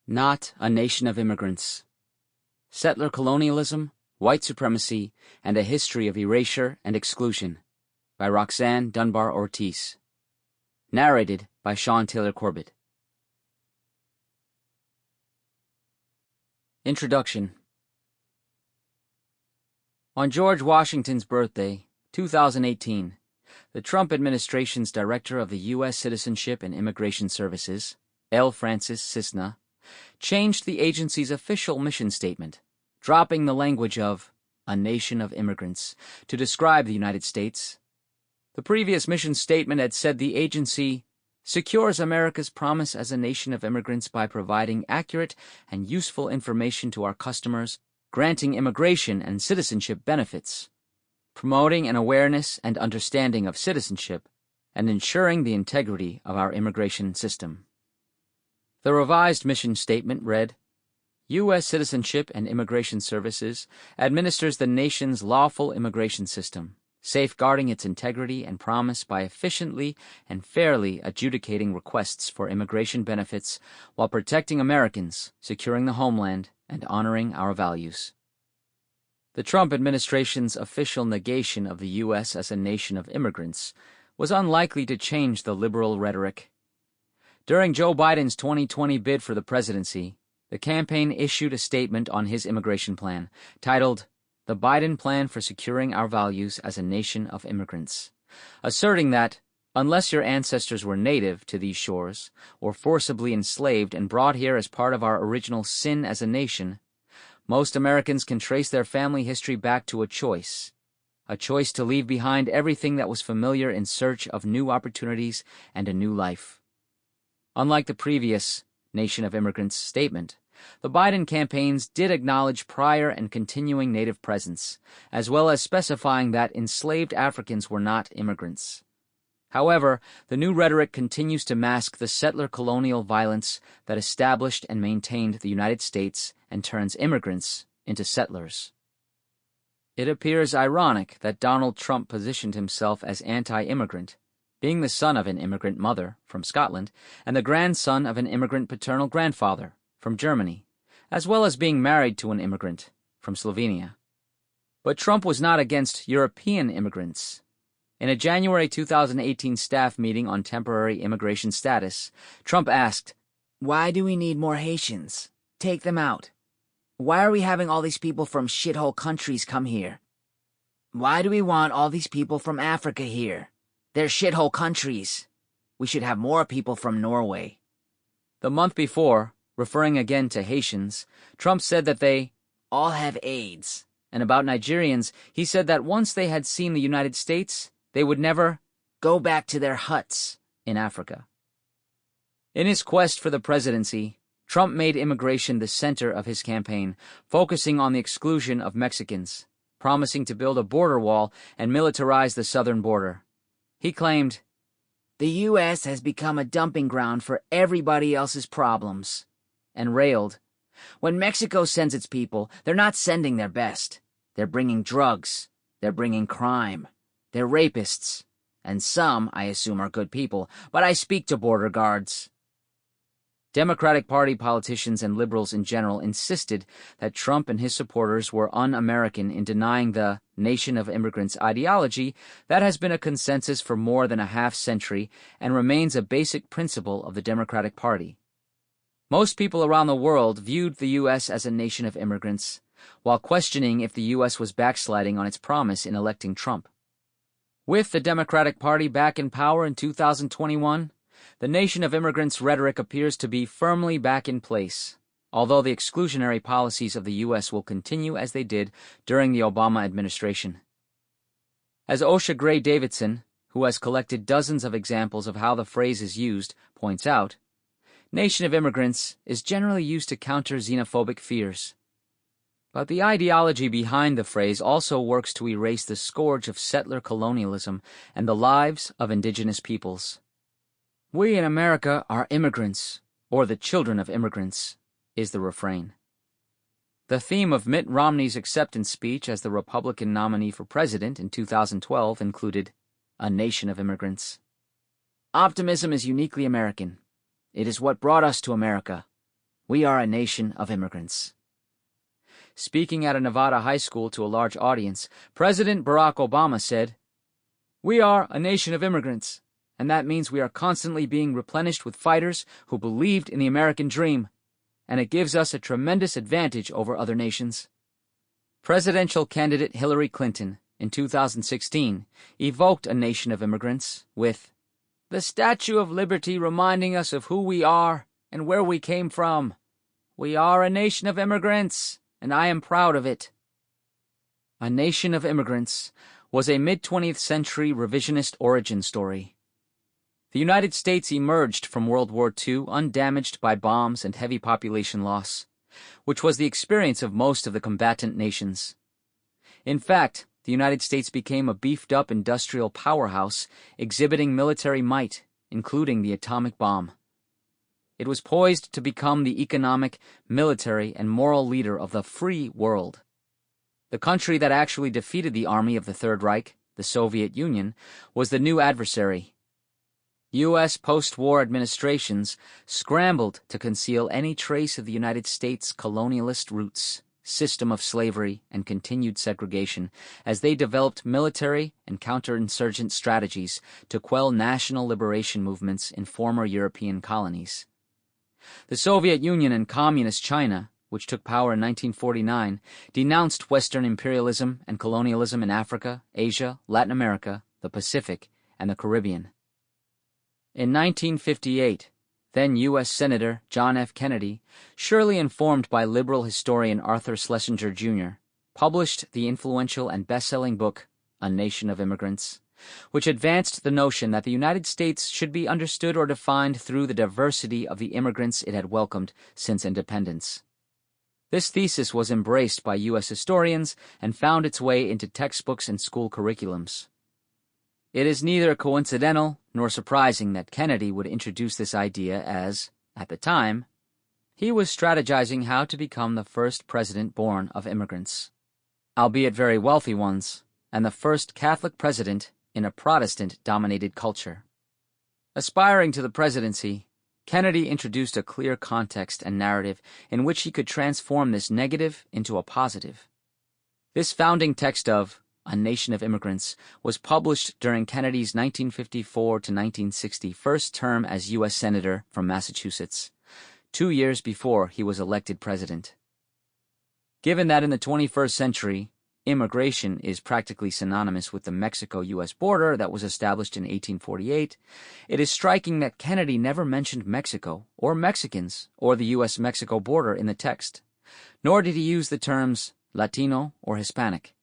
Not a Nation of Immigrants. Settler Colonialism, White Supremacy, and a History of Erasure and Exclusion by Roxanne Dunbar-Ortiz. Narrated by Shaun Taylor-Corbett. Introduction. On George Washington's birthday, 2018, the Trump administration's Director of the U.S. Citizenship and Immigration Services, L. Francis Cisna, changed the agency's official mission statement, dropping the language of a nation of immigrants to describe the United States. The previous mission statement had said the agency secures America's promise as a nation of immigrants by providing accurate and useful information to our customers, granting immigration and citizenship benefits, promoting an awareness and understanding of citizenship, and ensuring the integrity of our immigration system. The revised mission statement read, U.S. Citizenship and Immigration Services administers the nation's lawful immigration system, safeguarding its integrity and promise by efficiently and fairly adjudicating requests for immigration benefits while protecting Americans, securing the homeland, and honoring our values. The Trump administration's official negation of the U.S. as a nation of immigrants was unlikely to change the liberal rhetoric. During Joe Biden's 2020 bid for the presidency, the campaign issued a statement on his immigration plan, titled, The Biden Plan for Securing Our Values as a Nation of Immigrants, asserting that, unless your ancestors were native to these shores, or forcibly enslaved and brought here as part of our original sin as a nation, most Americans can trace their family history back to a choice to leave behind everything that was familiar in search of new opportunities and a new life. Unlike the previous Nation of Immigrants statement, the Biden campaigns did acknowledge prior and continuing Native presence, as well as specifying that enslaved Africans were not immigrants. However, the new rhetoric continues to mask the settler colonial violence that established and maintained the United States and turns immigrants into settlers. It appears ironic that Donald Trump positioned himself as anti-immigrant, being the son of an immigrant mother from Scotland and the grandson of an immigrant paternal grandfather from Germany, as well as being married to an immigrant from Slovenia. But Trump was not against European immigrants. In a January 2018 staff meeting on temporary immigration status, Trump asked, "Why do we need more Haitians? Take them out. Why are we having all these people from shithole countries come here? Why do we want all these people from Africa here? They're shithole countries. We should have more people from Norway." The month before, referring again to Haitians, Trump said that they all have AIDS. And about Nigerians, he said that once they had seen the United States, they would never go back to their huts in Africa. In his quest for the presidency, Trump made immigration the center of his campaign, focusing on the exclusion of Mexicans, promising to build a border wall and militarize the southern border. He claimed, "The U.S. has become a dumping ground for everybody else's problems," and railed, "When Mexico sends its people, they're not sending their best. They're bringing drugs. They're bringing crime. They're rapists. And some, I assume, are good people, but I speak to border guards." Democratic Party politicians and liberals in general insisted that Trump and his supporters were un-American in denying the Nation of Immigrants ideology that has been a consensus for more than a half-century and remains a basic principle of the Democratic Party. Most people around the world viewed the U.S. as a nation of immigrants, while questioning if the U.S. was backsliding on its promise in electing Trump. With the Democratic Party back in power in 2021, the Nation of Immigrants rhetoric appears to be firmly back in place, although the exclusionary policies of the U.S. will continue as they did during the Obama administration. As Osha Gray Davidson, who has collected dozens of examples of how the phrase is used, points out, Nation of Immigrants is generally used to counter xenophobic fears. But the ideology behind the phrase also works to erase the scourge of settler colonialism and the lives of indigenous peoples. "We in America are immigrants, or the children of immigrants," is the refrain. The theme of Mitt Romney's acceptance speech as the Republican nominee for president in 2012 included a nation of immigrants. "Optimism is uniquely American. It is what brought us to America. We are a nation of immigrants. Speaking at a Nevada high school to a large audience, President Barack Obama said, "We are a nation of immigrants, and that means we are constantly being replenished with fighters who believed in the American dream, and it gives us a tremendous advantage over other nations." Presidential candidate Hillary Clinton, in 2016, evoked a nation of immigrants with, "The Statue of Liberty reminding us of who we are and where we came from. We are a nation of immigrants, and I am proud of it." A Nation of Immigrants was a mid-20th century revisionist origin story. The United States emerged from World War II undamaged by bombs and heavy population loss, which was the experience of most of the combatant nations. In fact, the United States became a beefed-up industrial powerhouse exhibiting military might, including the atomic bomb. It was poised to become the economic, military, and moral leader of the free world. The country that actually defeated the army of the Third Reich, the Soviet Union, was the new adversary. U.S. post-war administrations scrambled to conceal any trace of the United States' colonialist roots, system of slavery, and continued segregation as they developed military and counterinsurgent strategies to quell national liberation movements in former European colonies. The Soviet Union and Communist China, which took power in 1949, denounced Western imperialism and colonialism in Africa, Asia, Latin America, the Pacific, and the Caribbean. In 1958, then U.S. Senator John F. Kennedy, surely informed by liberal historian Arthur Schlesinger, Jr., published the influential and best-selling book, A Nation of Immigrants, which advanced the notion that the United States should be understood or defined through the diversity of the immigrants it had welcomed since independence. This thesis was embraced by U.S. historians and found its way into textbooks and school curriculums. It is neither coincidental nor surprising that Kennedy would introduce this idea as, at the time, he was strategizing how to become the first president born of immigrants, albeit very wealthy ones, and the first Catholic president in a Protestant-dominated culture. Aspiring to the presidency, Kennedy introduced a clear context and narrative in which he could transform this negative into a positive. This founding text of A Nation of Immigrants was published during Kennedy's 1954 to 1960 first term as U.S. Senator from Massachusetts, 2 years before he was elected president. Given that in the 21st century, immigration is practically synonymous with the Mexico-U.S. border that was established in 1848, it is striking that Kennedy never mentioned Mexico or Mexicans or the U.S.-Mexico border in the text, nor did he use the terms Latino or Hispanic.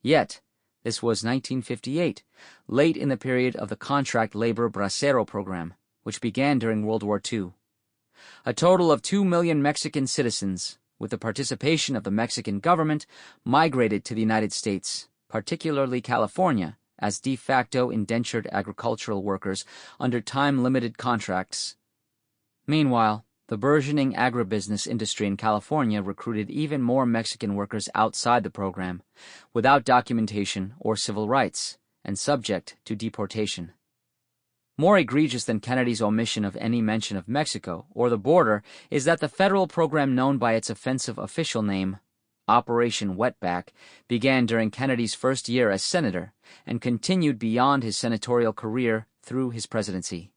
Yet, this was 1958, late in the period of the contract labor bracero program, which began during World War II. A total of 2 million Mexican citizens, with the participation of the Mexican government, migrated to the United States, particularly California, as de facto indentured agricultural workers under time-limited contracts. Meanwhile, the burgeoning agribusiness industry in California recruited even more Mexican workers outside the program, without documentation or civil rights, and subject to deportation. More egregious than Kennedy's omission of any mention of Mexico or the border is that the federal program known by its offensive official name, Operation Wetback, began during Kennedy's first year as senator and continued beyond his senatorial career through his presidency.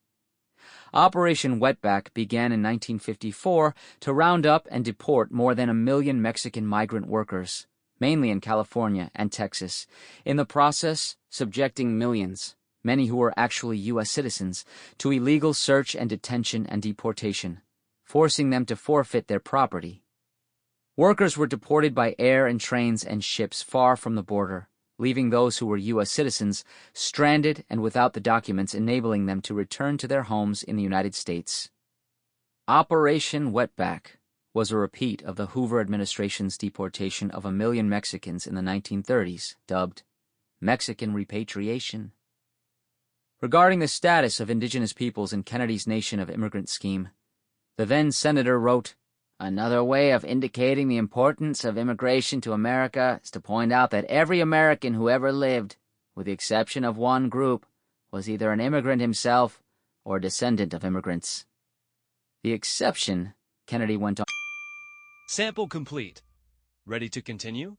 Operation Wetback began in 1954 to round up and deport more than 1 million Mexican migrant workers, mainly in California and Texas, in the process subjecting millions, many who were actually U.S. citizens, to illegal search and detention and deportation, forcing them to forfeit their property. Workers were deported by air and trains and ships far from the border, leaving those who were U.S. citizens stranded and without the documents enabling them to return to their homes in the United States. Operation Wetback was a repeat of the Hoover administration's deportation of 1 million Mexicans in the 1930s, dubbed Mexican repatriation. Regarding the status of indigenous peoples in Kennedy's Nation of Immigrants scheme, the then senator wrote, "Another way of indicating the importance of immigration to America is to point out that every American who ever lived, with the exception of one group, was either an immigrant himself or a descendant of immigrants. The exception Kennedy went on. Sample complete. Ready to continue?